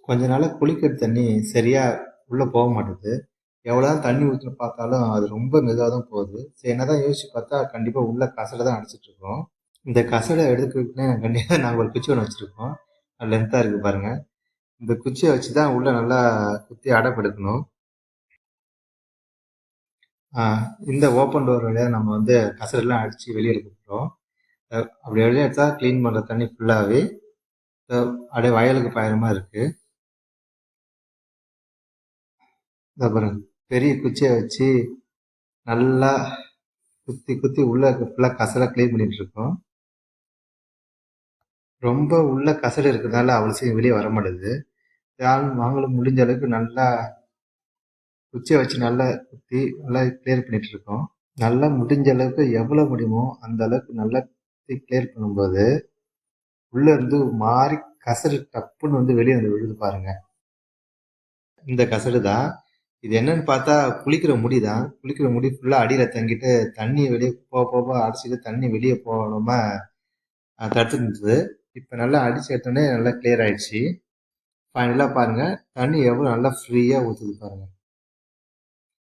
கொஞ்ச நாளா குளிக்கிற தண்ணி சரியா உள்ள போக மாட்டுது. எவ்வளோதான் தண்ணி ஊத்தி பார்த்தாலும் அது ரொம்ப மெதுவா தான் போகுது. சரி என்னதான் யோசிச்சு பார்த்தா கண்டிப்பா உள்ள கசட தான் அடைச்சிட்டு இருக்கோம். இந்த கசட எடுக்கிறதுக்குன்னே கண்டிப்பா நாங்க ஒரு குச்சி ஒண்ணு வச்சிருக்கோம். லென்த்தா இருக்கு பாருங்க. இந்த குச்சிய வச்சு தான் உள்ள நல்லா குத்தி அடைப்பு எடுக்கணும். ஆ இந்த ஓப்பன் டோர் வழியா நம்ம வந்து கசடெல்லாம் அடிச்சு வெளிய எடுக்க போறோம். அப்படி வெளிய எடுத்தா கிளீன் பண்ற தண்ணி ஃபுல்லாவே அ அப்படியே வயலுக்கு பாயிற மாரி இருக்கு. இதோ பாருங்க. பெரிய குச்சிய வச்சு நல்லா குத்தி குத்தி உள்ள இருக்க ஃபுல்லா கசட கிளீன் பண்ணிட்டு இருக்கோம். ரொம்ப உள்ள கசடு இருக்கிறதுனால அவ்வளோ சீக்கிரம் வெளிய வர மாட்டேங்குது. நாங்களும் முடிஞ்ச அளவுக்கு நல்லா குச்சிய வச்சு நல்லா குத்தி நல்லா கிளியர் பண்ணிட்டு இருக்கோம். நல்லா முடிஞ்ச அளவுக்கு எவ்வளோ முடியுமோ அந்த அளவுக்கு நல்லா குத்தி கிளியர் பண்ணும்போது, உள்ள இருந்து ஒரு மாரி கசடு டப்புன்னு வந்து வெளிய வந்து விழுது பாருங்க. இந்த கசடு தான். இது என்னன்னு பார்த்தா குளிக்கிற முடி தான். குளிக்கிற முடி ஃபுல்லா அடியில தங்கிட்டு தண்ணி வெளிய போக அடிச்சுட்டு தண்ணி வெளிய போகாம தடுத்துட்டு இருந்தது. இப்ப நல்லா அடிச்சு எடுத்தோனே நல்லா கிளியர் ஆயிடுச்சு. ஃபைனலா பாருங்க, தண்ணி எவ்வளோ நல்லா ஃப்ரீயா ஊத்துது பாருங்க.